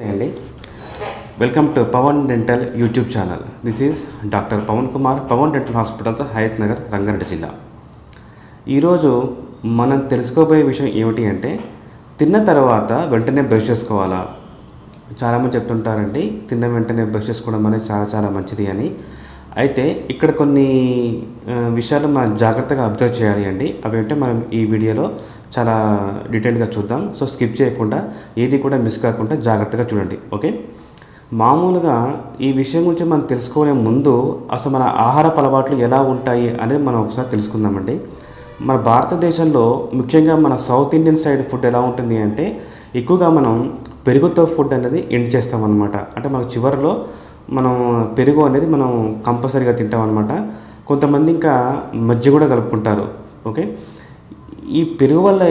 అండి welcome to Pavan dental YouTube channel. This is doctor Pavan Kumar, Pavan dental hospitals, Hayathnagar, Rangareddy జిల్లా. ఈరోజు మనం తెలుసుకోబోయే విషయం ఏమిటి అంటే, తిన్న తర్వాత వెంటనే బ్రష్ చేసుకోవాలా? చాలామంది చెప్తుంటారండి తిన్న వెంటనే బ్రష్ చేసుకోవడం అనేది చాలా మంచిది అని. అయితే ఇక్కడ కొన్ని విషయాలు మనం జాగ్రత్తగా అబ్జర్వ్ చేయాలి అండి. అవేంటే మనం ఈ వీడియోలో చాలా డీటెయిల్గా చూద్దాం. సో స్కిప్ చేయకుండా, ఏది కూడా మిస్ కాకుండా జాగ్రత్తగా చూడండి. ఓకే, మామూలుగా ఈ విషయం గురించి మనం తెలుసుకోలే ముందు అసలు మన ఆహారపు అలవాట్లు ఎలా ఉంటాయి అనేది మనం ఒకసారి తెలుసుకుందామండి. మన భారతదేశంలో ముఖ్యంగా మన సౌత్ ఇండియన్ సైడ్ ఫుడ్ ఎలా ఉంటుంది అంటే, ఎక్కువగా మనం పెరుగుతో ఫుడ్ అనేది ఎండ్ చేస్తామన్నమాట. అంటే మనకు చివరిలో మనం పెరుగు అనేది మనం కంపల్సరీగా తింటాం అనమాట. కొంతమంది ఇంకా మజ్జిగ కూడా కలుపుకుంటారు. ఓకే, ఈ పెరుగు వల్ల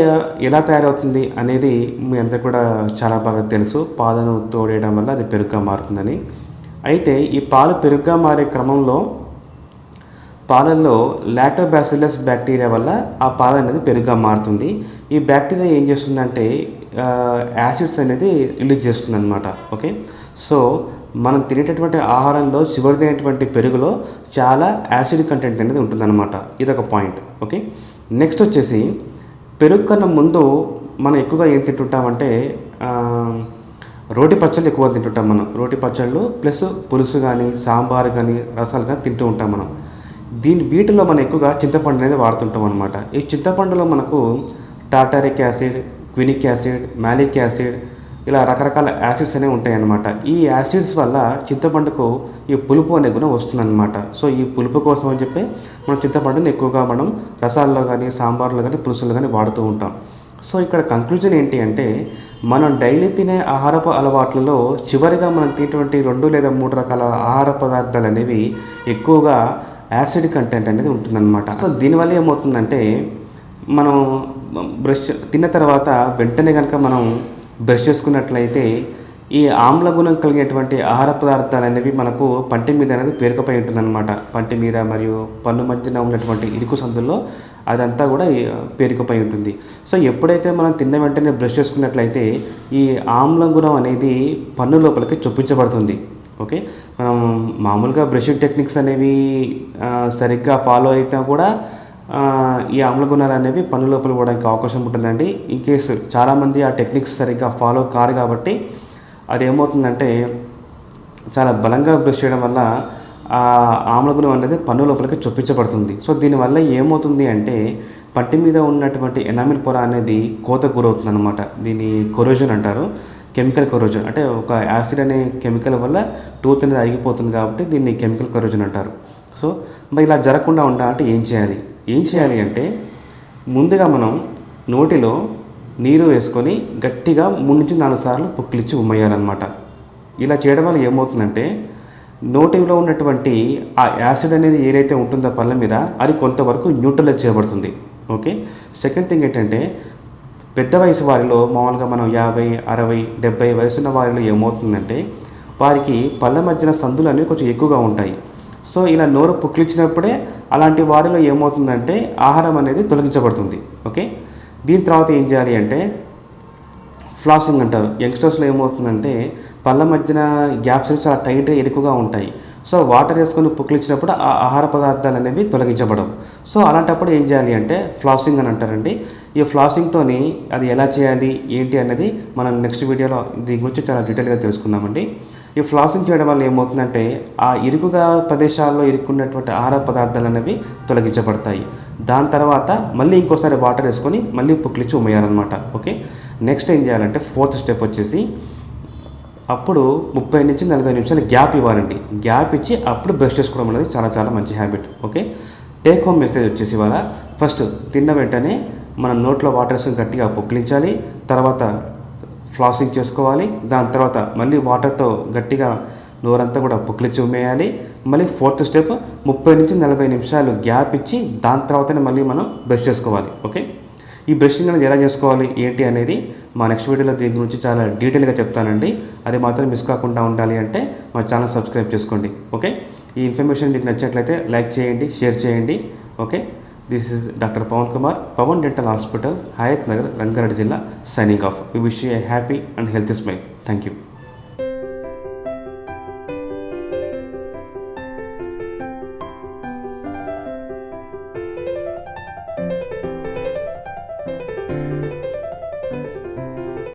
ఎలా తయారవుతుంది అనేది మీ అందరికీ కూడా చాలా బాగా తెలుసు. పాలను తోడేయడం వల్ల అది పెరుగుగా మారుతుందని. అయితే ఈ పాలు పెరుగుగా మారే క్రమంలో పాలల్లో లాక్టోబాసిల్లస్ బ్యాక్టీరియా వల్ల ఆ పాలు అనేది పెరుగుగా మారుతుంది. ఈ బ్యాక్టీరియా ఏం చేస్తుందంటే యాసిడ్స్ అనేది రిలీజ్ చేస్తుంది అనమాట. ఓకే, సో మనం తినేటటువంటి ఆహారంలో చివరిదైనటువంటి పెరుగులో చాలా యాసిడ్ కంటెంట్ అనేది ఉంటుందన్నమాట. ఇదొక పాయింట్. ఓకే, నెక్స్ట్ వచ్చేసి పెరుగు కన్నా ముందు మనం ఎక్కువగా ఏం తింటుంటామంటే రోటి పచ్చళ్ళు ఎక్కువ తింటుంటాం మనం. రోటి పచ్చళ్ళు ప్లస్ పులుసు కానీ, సాంబార్ కానీ, రసాలు కానీ తింటూ ఉంటాం మనం. వీటిలో మనం ఎక్కువగా చింతపండు అనేది వాడుతుంటాం అనమాట. ఈ చింతపండులో మనకు tartaric acid, quinic acid, malic acid, ఇలా రకరకాల యాసిడ్స్ అనేవి ఉంటాయి అన్నమాట. ఈ యాసిడ్స్ వల్ల చింతపండుకు ఈ పులుపు అనే గుణం వస్తుందన్నమాట. సో ఈ పులుపు కోసం అని చెప్పి మనం చింతపండుని ఎక్కువగా మనం రసాల్లో కానీ, సాంబార్లో కానీ, పులుసుల్లో కానీ వాడుతూ ఉంటాం. సో ఇక్కడ కంక్లూజన్ ఏంటి అంటే, మనం డైలీ తినే ఆహారపు అలవాట్లలో చివరిగా మనం తినేటువంటి 2 లేదా 3 రకాల ఆహార పదార్థాలు అనేవి ఎక్కువగా యాసిడ్ కంటెంట్ అనేది ఉంటుందన్నమాట. సో దీనివల్ల ఏమవుతుందంటే, మనం బ్రష్ తిన్న తర్వాత వెంటనే కనుక మనం బ్రష్ చేసుకున్నట్లయితే ఈ ఆమ్ల గుణం కలిగేటువంటి ఆహార పదార్థాలు అనేవి మనకు పంటి మీద అనేది పేరుకుపోయి ఉంటుందన్నమాట. పంటి మీద మరియు పన్ను మధ్యన ఉన్నటువంటి ఇరుకు సందుల్లో అదంతా కూడా పేరుకుపోయి ఉంటుంది. సో ఎప్పుడైతే మనం తిన్న వెంటనే బ్రష్ చేసుకున్నట్లయితే ఈ ఆమ్ల గుణం అనేది పన్ను లోపలికి చొప్పించబడుతుంది. ఓకే, మనం మామూలుగా బ్రషింగ్ టెక్నిక్స్ అనేవి సరిగ్గా ఫాలో అయితే కూడా ఈ ఆమ్ల గుణాలు అనేవి పన్ను లోపల పోవడానికి అవకాశం ఉంటుందండి. ఇన్ కేసు చాలామంది ఆ టెక్నిక్స్ సరిగ్గా ఫాలో కారు కాబట్టి అది ఏమవుతుందంటే చాలా బలంగా బ్రష్ చేయడం వల్ల ఆ ఆమ్ల గుణం అనేది పన్ను లోపలికి చొప్పించబడుతుంది. సో దీనివల్ల ఏమవుతుంది అంటే పంటి మీద ఉన్నటువంటి ఎనామిల్ పొర అనేది కోతకు గురవుతుంది అనమాట. దీన్ని కొరోజన్ అంటారు. కెమికల్ కొరోజన్ అంటే ఒక యాసిడ్ అనే కెమికల్ వల్ల టూత్ అనేది అరిగిపోతుంది కాబట్టి దీన్ని కెమికల్ కొరోజన్ అంటారు. సో మరి ఇలా జరగకుండా ఉండాలంటే ఏం చేయాలి అంటే, ముందుగా మనం నోటిలో నీరు వేసుకొని గట్టిగా 3 నుంచి 4 సార్లు పుక్కిలిచ్చి ఉమ్మేయాలన్నమాట. ఇలా చేయడం వల్ల ఏమవుతుందంటే నోటిలో ఉన్నటువంటి ఆ యాసిడ్ అనేది ఏదైతే ఉంటుందో పళ్ళ మీద అది కొంతవరకు న్యూట్రలైజ్ చేయబడుతుంది. ఓకే, సెకండ్ థింగ్ ఏంటంటే, పెద్ద వయసు వారిలో మామూలుగా మనం 50, 60, 70 వయసున్న వారిలో ఏమవుతుందంటే వారికి పళ్ళ మధ్యన సందులు అనేవి కొంచెం ఎక్కువగా ఉంటాయి. సో ఇలా నోరు పుక్కిలిచ్చినప్పుడే అలాంటి వారిలో ఏమవుతుందంటే ఆహారం అనేది తొలగించబడుతుంది. ఓకే, దీని తర్వాత ఏం చేయాలి అంటే ఫ్లాసింగ్ అంటారు. యంగ్స్టర్స్లో ఏమవుతుందంటే పళ్ళ మధ్యన గ్యాప్స్ అనేవి చాలా టైట్గా ఎక్కువగా ఉంటాయి. సో వాటర్ వేసుకొని పుక్కిలిచ్చినప్పుడు ఆ ఆహార పదార్థాలు అనేవి తొలగించబడవు. సో అలాంటప్పుడు ఏం చేయాలి అంటే ఫ్లాసింగ్ అని అంటారండి. ఈ ఫ్లాసింగ్తోని అది ఎలా చేయాలి ఏంటి అనేది మనం నెక్స్ట్ వీడియోలో దీని గురించి చాలా డీటెయిల్గా తెలుసుకుందామండి. ఈ ఫ్లాసింగ్ చేయడం వల్ల ఏమవుతుందంటే ఆ ఇరుకుగా ప్రదేశాల్లో ఇరుక్కున్నటువంటి ఆహార పదార్థాలు అనేవి తొలగించబడతాయి. దాని తర్వాత మళ్ళీ ఇంకోసారి వాటర్ వేసుకొని మళ్ళీ పుక్కిలిచ్చి ఉమ్మేయాలన్నమాట. ఓకే, నెక్స్ట్ ఏం చేయాలంటే 4th స్టెప్ వచ్చేసి అప్పుడు 30 నుంచి 40 నిమిషాలు గ్యాప్ ఇవ్వాలండి. గ్యాప్ ఇచ్చి అప్పుడు బ్రష్ చేసుకోవడం అనేది చాలా మంచి habit. Okay, take home message వచ్చేసి ఇవాళ ఫస్ట్ తిన్న వెంటనే మనం నోట్లో వాటర్ వేసుకొని గట్టిగా పుక్కిలించాలి. తర్వాత ఫ్లాసింగ్ చేసుకోవాలి. దాని తర్వాత మళ్ళీ వాటర్తో గట్టిగా నోరంతా కూడా పుక్కిలిచ్చి ఉమ్మేయాలి. మళ్ళీ 4th స్టెప్ 30 నుంచి 40 నిమిషాలు గ్యాప్ ఇచ్చి దాని తర్వాతనే మళ్ళీ మనం బ్రష్ చేసుకోవాలి. ఓకే, ఈ బ్రషింగ్ అనేది ఎలా చేసుకోవాలి ఏంటి అనేది మా నెక్స్ట్ వీడియోలో దీని గురించి చాలా డీటెయిల్గా చెప్తానండి. అది మాత్రం మిస్ కాకుండా ఉండాలి అంటే మా ఛానల్ సబ్స్క్రైబ్ చేసుకోండి. ఓకే, ఈ ఇన్ఫర్మేషన్ మీకు నచ్చినట్లయితే లైక్ చేయండి, షేర్ చేయండి. Okay, this is doctor Pavan Kumar, Pavan dental hospital, Hayathnagar, Rangareddy జిల్లా, signing off. We wish you a happy and healthy smile. Thank you.